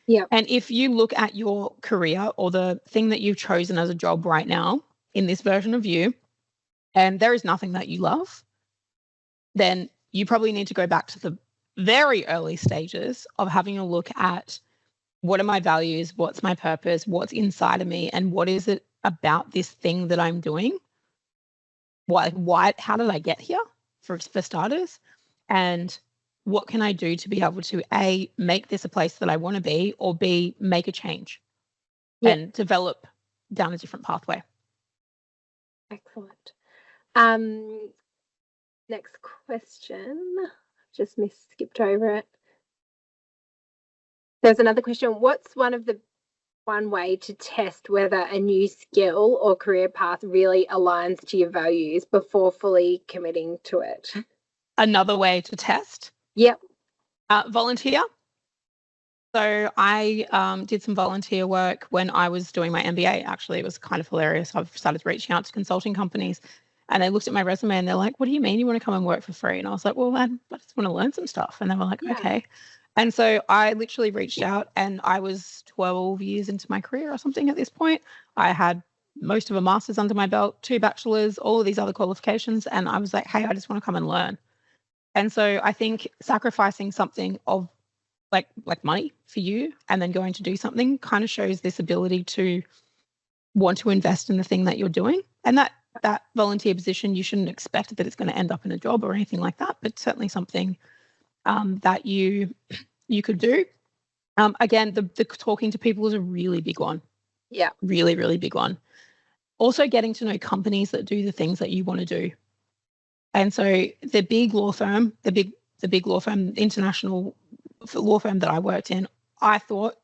Yeah. And if you look at your career or the thing that you've chosen as a job right now in this version of you, and there is nothing that you love, then you probably need to go back to the very early stages of having a look at, what are my values, what's my purpose, what's inside of me, and what is it about this thing that I'm doing? Why? How did I get here, for starters? And what can I do to be able to, A, make this a place that I want to be, or B, make a change and develop down a different pathway? Excellent. Next question. Just skipped over it. There's another question. What's one way to test whether a new skill or career path really aligns to your values before fully committing to it? Another way to test? Yep. Volunteer. So I did some volunteer work when I was doing my MBA. Actually, it was kind of hilarious. I've started reaching out to consulting companies and they looked at my resume and they're like, what do you mean you want to come and work for free? And I was like, well, I just want to learn some stuff. And they were like, okay. And so I literally reached out and I was 12 years into my career or something at this point. I had most of a master's under my belt, 2 bachelors, all of these other qualifications. And I was like, hey, I just want to come and learn. And so I think sacrificing something of like money for you and then going to do something kind of shows this ability to want to invest in the thing that you're doing. And that volunteer position, you shouldn't expect that it's going to end up in a job or anything like that, but certainly something that you could do. Again, the talking to people is a really big one. Yeah. Really, really big one. Also getting to know companies that do the things that you want to do. And so the big law firm, the big law firm, international law firm that I worked in, I thought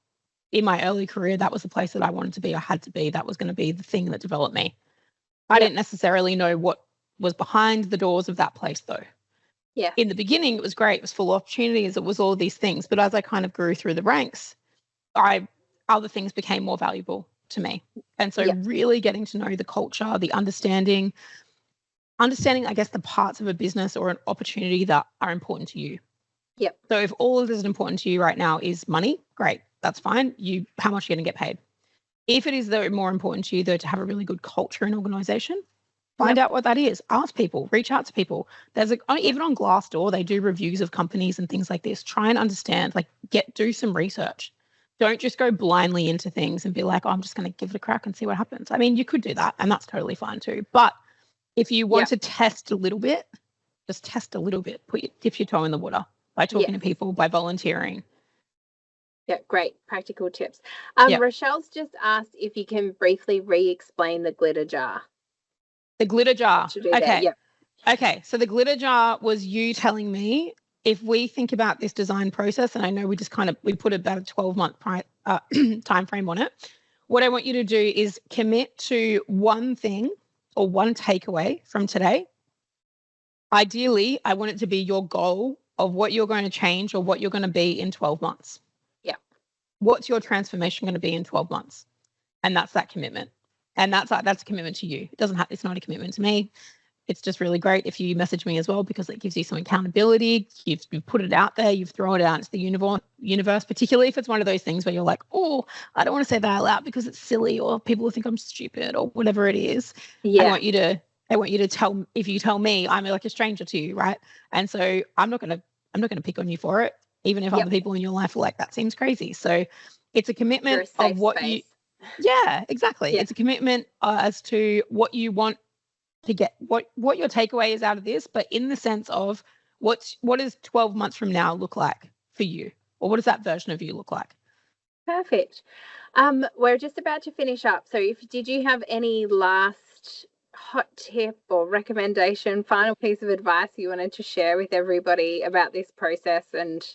in my early career that was the place that I wanted to be. I had to be. That was going to be the thing that developed me. I didn't necessarily know what was behind the doors of that place though. Yeah. In the beginning, it was great. It was full of opportunities. It was all these things. But as I kind of grew through the ranks, other things became more valuable to me. And so really getting to know the culture, the understanding, I guess, the parts of a business or an opportunity that are important to you. Yep. So if all that is important to you right now is money, great, that's fine. How much are you going to get paid? If it is though more important to you though to have a really good culture in organization, find out what that is. Ask people, reach out to people. There's even on Glassdoor, they do reviews of companies and things like this. Try and understand, do some research. Don't just go blindly into things and be like, oh, I'm just going to give it a crack and see what happens. I mean, you could do that and that's totally fine too. But if you want to test a little bit, just test a little bit. Dip your toe in the water by talking to people, by volunteering. Yeah, great practical tips. Rachel's just asked if you can briefly re-explain the glitter jar. The glitter jar. Okay. Yep. Okay. So the glitter jar was you telling me if we think about this design process, and I know we put about a 12-month time frame on it. What I want you to do is commit to one thing or one takeaway from today. Ideally, I want it to be your goal of what you're going to change or what you're going to be in 12 months. Yeah. What's your transformation going to be in 12 months? And that's that commitment. And that's a commitment to you. It's not a commitment to me. It's just really great if you message me as well, because it gives you some accountability. You've put it out there. You've thrown it out into the universe, particularly if it's one of those things where you're like, oh, I don't want to say that out loud because it's silly or people will think I'm stupid or whatever it is. Yeah. I want you to tell, if you tell me, I'm like a stranger to you, right? And so I'm not going to pick on you for it, even if other people in your life are like, that seems crazy. So it's a commitment of what space. Yeah, exactly. Yeah. It's a commitment as to what you want to get, what your takeaway is out of this, but in the sense of what does 12 months from now look like for you? Or what does that version of you look like? Perfect. We're just about to finish up. So did you have any last hot tip or recommendation, final piece of advice you wanted to share with everybody about this process and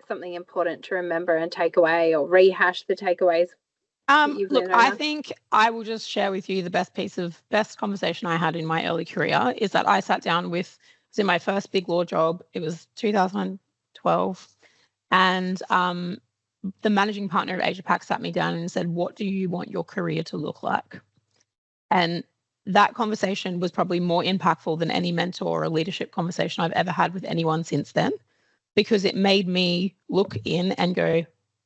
something important to remember and take away, or rehash the takeaways? Look, I think I will just share with you the best conversation I had in my early career is that I sat down was in my first big law job. It was 2012. And the managing partner of Asia Pac sat me down and said, what do you want your career to look like? And that conversation was probably more impactful than any mentor or leadership conversation I've ever had with anyone since then, because it made me look in and go,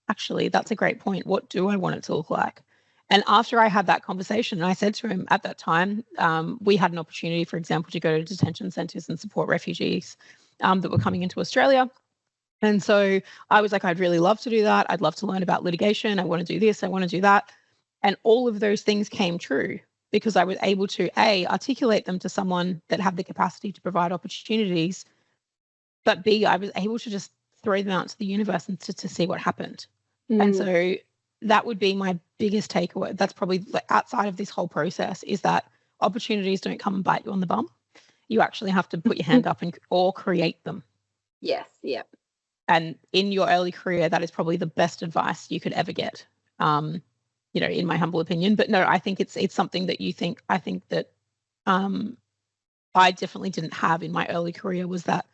actually, that's a great point. What do I want it to look like? And after I had that conversation, and I said to him at that time, we had an opportunity, for example, to go to detention centres and support refugees that were coming into Australia. And so I was like, I'd really love to do that. I'd love to learn about litigation. I want to do this. I want to do that. And all of those things came true because I was able to, A, articulate them to someone that had the capacity to provide opportunities, but B, I was able to just throw them out to the universe and to see what happened. And so that would be my biggest takeaway. That's probably outside of this whole process, is that opportunities don't come and bite you on the bum. You actually have to put your hand up or create them. Yes. Yep. And in your early career, that is probably the best advice you could ever get, in my humble opinion. But no, I think it's something that I think that I definitely didn't have in my early career, was that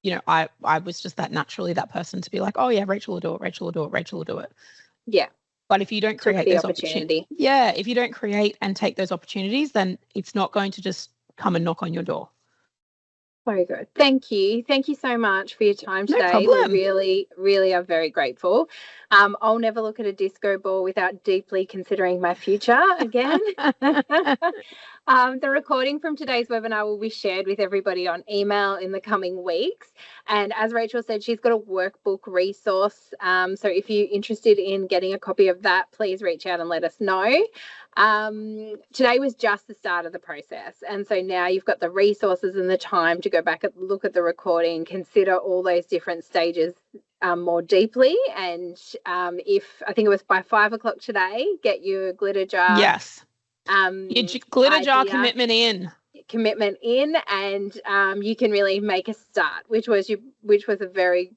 you know, I was just that naturally that person to be like, oh yeah, Rachael will do it, Rachael will do it, Rachael will do it. Yeah. But if you don't Took create the those opportunity. opportunities, yeah, if you don't create and take those opportunities, then it's not going to just come and knock on your door. Very good. Thank you. Thank you so much for your time No today. problem. We really, really are very grateful. I'll never look at a disco ball without deeply considering my future again. The recording from today's webinar will be shared with everybody on email in the coming weeks. And as Rachael said, she's got a workbook resource. So if you're interested in getting a copy of that, please reach out and let us know. Today was just the start of the process. And so now you've got the resources and the time to go back and look at the recording, consider all those different stages more deeply. And if I think it was by 5 o'clock today, get your glitter jar. Yes. Your glitter jar commitment in, and you can really make a start, which was a very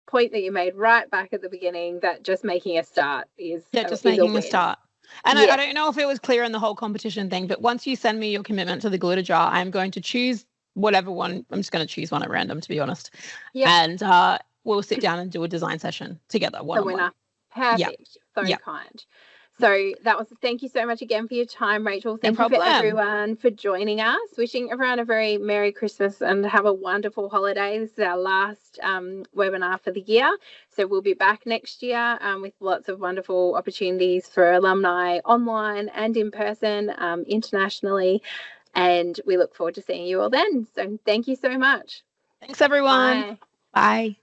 point that you made right back at the beginning, that just making a start is making a start. And yeah. I don't know if it was clear in the whole competition thing, but once you send me your commitment to the glitter jar, I'm going to choose whatever one. I'm just going to choose one at random, to be honest. Yep. And we'll sit down and do a design session together. The winner. Perfect. Yep. So kind. So thank you so much again for your time, Rachael. Thank you for everyone for joining us. Wishing everyone a very Merry Christmas and have a wonderful holiday. This is our last webinar for the year. So we'll be back next year with lots of wonderful opportunities for alumni online and in person, internationally. And we look forward to seeing you all then. So thank you so much. Thanks, everyone. Bye. Bye.